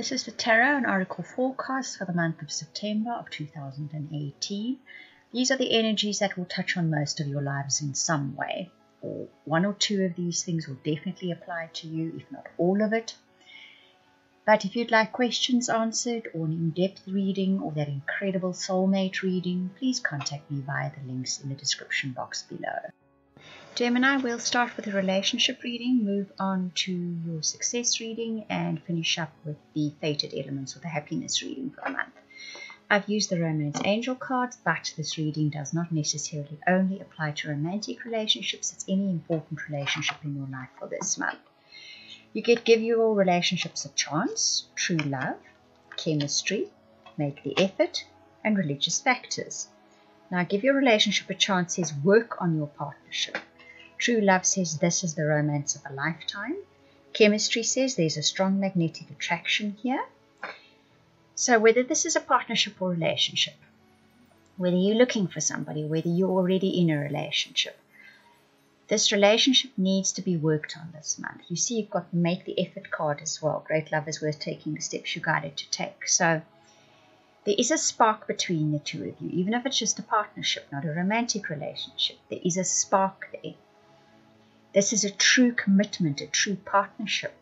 This is the Tarot and Oracle forecast for the month of September of 2018. These are the energies that will touch on most of your lives in some way. Or one or two of these things will definitely apply to you, if not all of it. But if you'd like questions answered or an in-depth reading or that incredible soulmate reading, please contact me via the links in the description box below. Gemini, we'll start with a relationship reading, move on to your success reading, and finish up with the fated elements or the happiness reading for the month. I've used the romance angel cards, but this reading does not necessarily only apply to romantic relationships. It's any important relationship in your life for this month. You give your relationships a chance, true love, chemistry, make the effort, and religious factors. Now, give your relationship a chance says work on your partnership. True love says this is the romance of a lifetime. Chemistry says there's a strong magnetic attraction here. So whether this is a partnership or relationship, whether you're looking for somebody, whether you're already in a relationship, this relationship needs to be worked on this month. You see, you've got the make the effort card as well. Great love is worth taking the steps you're guided to take. So there is a spark between the two of you, even if it's just a partnership, not a romantic relationship. There is a spark there. This is a true commitment, a true partnership.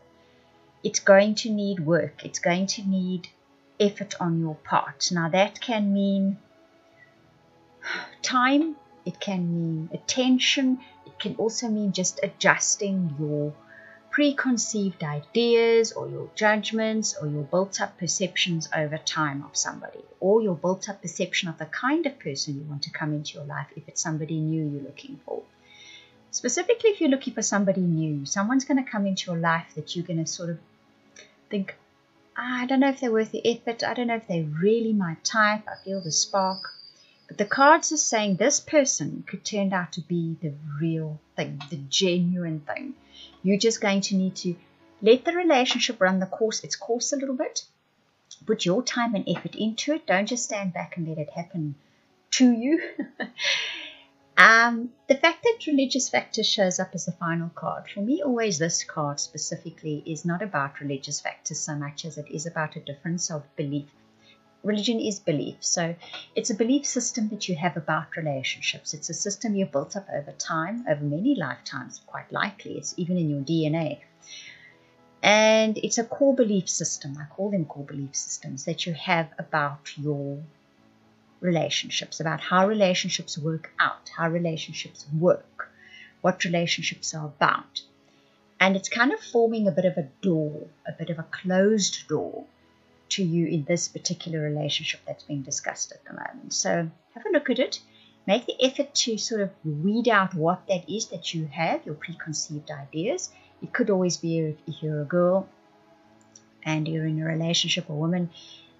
It's going to need work. It's going to need effort on your part. Now that can mean time. It can mean attention. It can also mean just adjusting your preconceived ideas or your judgments or your built-up perceptions over time of somebody, or your built-up perception of the kind of person you want to come into your life if it's somebody new you're looking for. Specifically, if you're looking for somebody new, someone's going to come into your life that you're going to sort of think, I don't know if they're worth the effort. I don't know if they're really my type. I feel the spark. But the cards are saying this person could turn out to be the real thing, the genuine thing. You're just going to need to let the relationship run its course a little bit. Put your time and effort into it. Don't just stand back and let it happen to you. The fact that religious factors shows up as the final card, for me always this card specifically is not about religious factors so much as it is about a difference of belief. Religion is belief, so it's a belief system that you have about relationships. It's a system you've built up over time, over many lifetimes, quite likely. It's even in your DNA. And it's a core belief system, I call them core belief systems, that you have about your relationships, about how relationships work out, how relationships work, what relationships are about. And it's kind of forming a bit of a door, a bit of a closed door to you in this particular relationship that's being discussed at the moment. So have a look at it. Make the effort to sort of weed out what that is that you have, your preconceived ideas. It could always be, if you're a girl and you're in a relationship, a woman,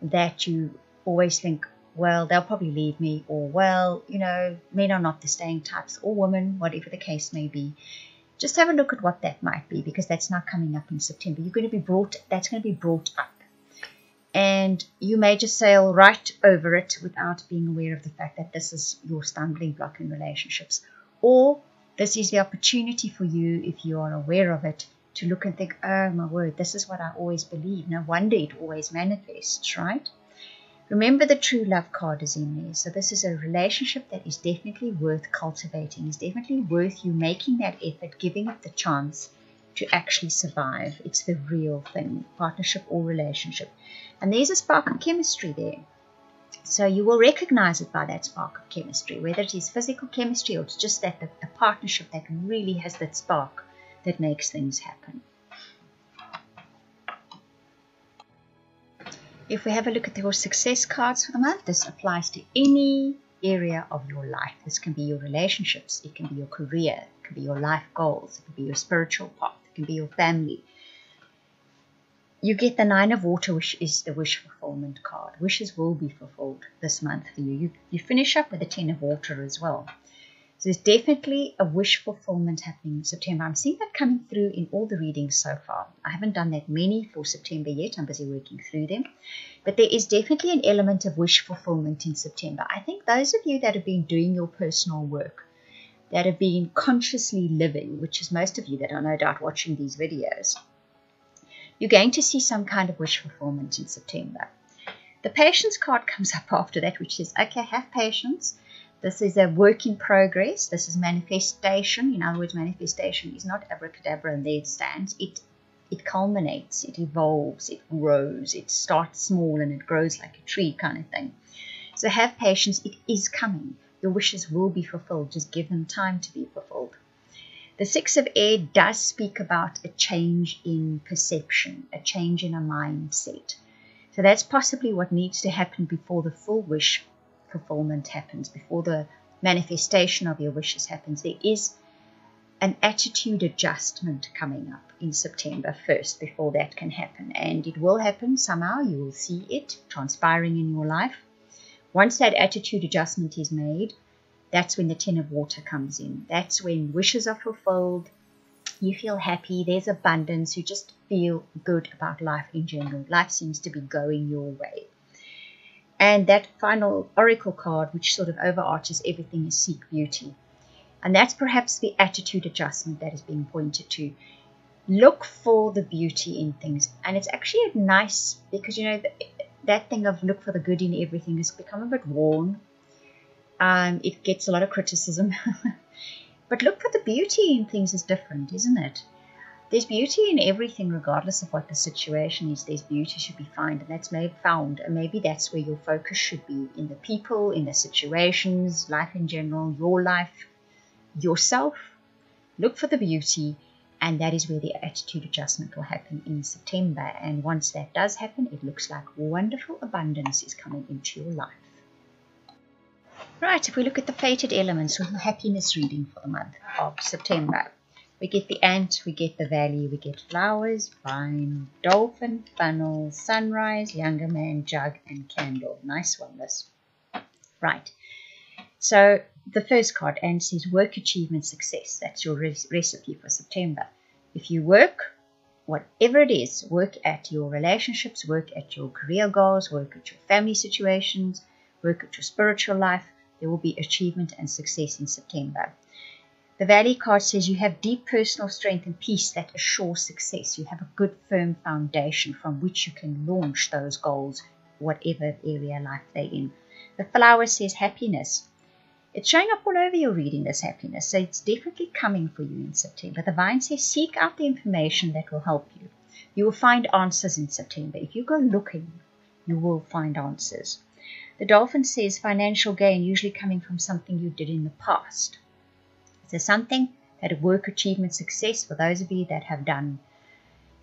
that you always think, well, they'll probably leave me, or, well, you know, men are not the staying types, or women, whatever the case may be. Just have a look at what that might be, because that's not coming up in September. That's going to be brought up. And you may just sail right over it without being aware of the fact that this is your stumbling block in relationships. Or this is the opportunity for you, if you are aware of it, to look and think, oh my word, this is what I always believe. No wonder it always manifests, right? Remember, the true love card is in there. So this is a relationship that is definitely worth cultivating. It's definitely worth you making that effort, giving it the chance to actually survive. It's the real thing, partnership or relationship. And there's a spark of chemistry there. So you will recognize it by that spark of chemistry, whether it is physical chemistry or it's just that a partnership that really has that spark that makes things happen. If we have a look at your success cards for the month, this applies to any area of your life. This can be your relationships, it can be your career, it can be your life goals, it can be your spiritual path, it can be your family. You get the 9 of Water, which is the wish fulfillment card. Wishes will be fulfilled this month for you. You finish up with the 10 of Water as well. So there's definitely a wish fulfillment happening in September. I'm seeing that coming through in all the readings so far. I haven't done that many for September yet. I'm busy working through them. But there is definitely an element of wish fulfillment in September. I think those of you that have been doing your personal work, that have been consciously living, which is most of you that are no doubt watching these videos, You're going to see some kind of wish fulfillment in September. The patience card comes up after that, which says, okay, have patience. This is a work in progress. This is manifestation. In other words, manifestation is not abracadabra and there it stands. It culminates, it evolves, it grows, it starts small and it grows like a tree kind of thing. So have patience. It is coming. Your wishes will be fulfilled. Just give them time to be fulfilled. The Six of Air does speak about a change in perception, a change in a mindset. So that's possibly what needs to happen before the full wish fulfillment happens, before the manifestation of your wishes happens. There is an attitude adjustment coming up in September 1st before that can happen. And it will happen somehow. You will see it transpiring in your life. Once that attitude adjustment is made, that's when the Ten of Water comes in. That's when wishes are fulfilled. You feel happy. There's abundance. You just feel good about life in general. Life seems to be going your way. And that final oracle card, which sort of overarches everything, is Seek Beauty. And that's perhaps the attitude adjustment that is being pointed to. Look for the beauty in things. And it's actually nice because, you know, that thing of look for the good in everything has become a bit worn. It gets a lot of criticism. But look for the beauty in things is different, isn't it? There's beauty in everything, regardless of what the situation is. There's beauty should be found, and that's found. And maybe that's where your focus should be, in the people, in the situations, life in general, your life, yourself. Look for the beauty, and that is where the attitude adjustment will happen in September. And once that does happen, it looks like wonderful abundance is coming into your life. Right, if we look at the fated elements with the happiness reading for the month of September, we get the ant, we get the valley, we get flowers, vine, dolphin, funnel, sunrise, younger man, jug, and candle. Nice one, this. Right, so the first card, ant, says work, achievement, success. That's your recipe for September. If you work, whatever it is, work at your relationships, work at your career goals, work at your family situations, work at your spiritual life, there will be achievement and success in September. The Valley card says you have deep personal strength and peace that assure success. You have a good firm foundation from which you can launch those goals, whatever area life they're in. The Flower says happiness. It's showing up all over your reading, this happiness, so it's definitely coming for you in September. The Vine says seek out the information that will help you. You will find answers in September. If you go looking, you will find answers. The Dolphin says financial gain, usually coming from something you did in the past. So something that work, achievement, success, for those of you that have done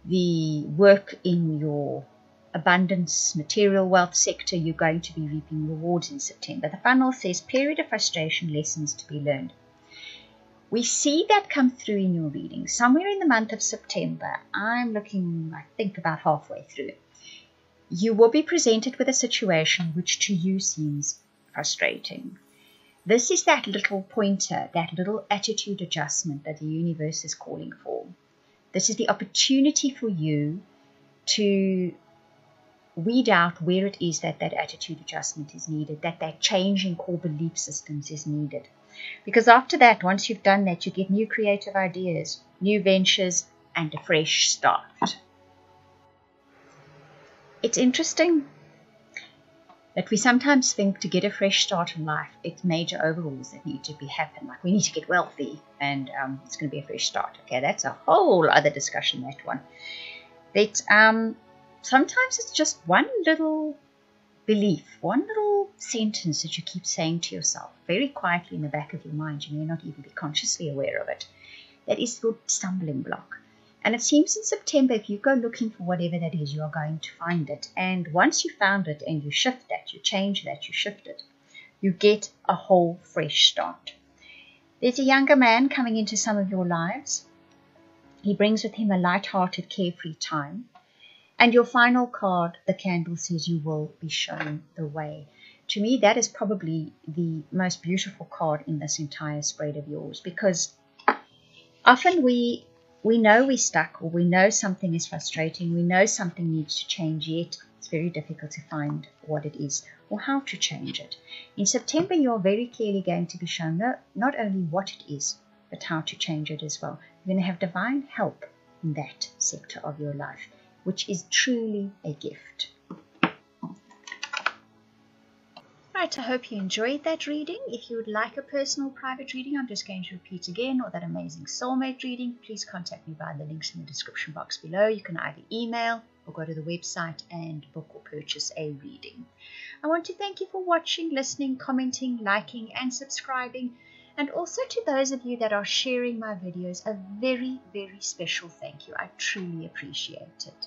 the work in your abundance, material wealth sector, you're going to be reaping rewards in September. The Funnel says period of frustration, lessons to be learned. We see that come through in your reading. Somewhere in the month of September, I'm looking, I think, about halfway through. You will be presented with a situation which to you seems frustrating. This is that little pointer, that little attitude adjustment that the universe is calling for. This is the opportunity for you to weed out where it is that attitude adjustment is needed, that change in core belief systems is needed. Because after that, once you've done that, you get new creative ideas, new ventures, and a fresh start. It's interesting that we sometimes think to get a fresh start in life, it's major overhauls that need to happen. Like we need to get wealthy and it's going to be a fresh start. Okay, that's a whole other discussion, that one. But sometimes it's just one little belief, one little sentence that you keep saying to yourself very quietly in the back of your mind. You may not even be consciously aware of it. That is your stumbling block. And it seems in September, if you go looking for whatever that is, you are going to find it. And once you found it and you shift that, you change that, you shift it, you get a whole fresh start. There's a younger man coming into some of your lives. He brings with him a light-hearted, carefree time. And your final card, the Candle, says you will be shown the way. To me, that is probably the most beautiful card in this entire spread of yours, because often we know we're stuck, or we know something is frustrating, we know something needs to change, yet it's very difficult to find what it is or how to change it. In September, you're very clearly going to be shown not only what it is, but how to change it as well. You're going to have divine help in that sector of your life. which is truly a gift. Right, I hope you enjoyed that reading. If you would like a personal private reading, I'm just going to repeat again, or that amazing soulmate reading, please contact me via the links in the description box below. You can either email or go to the website and book or purchase a reading. I want to thank you for watching, listening, commenting, liking, and subscribing. And also to those of you that are sharing my videos, a very, very special thank you. I truly appreciate it.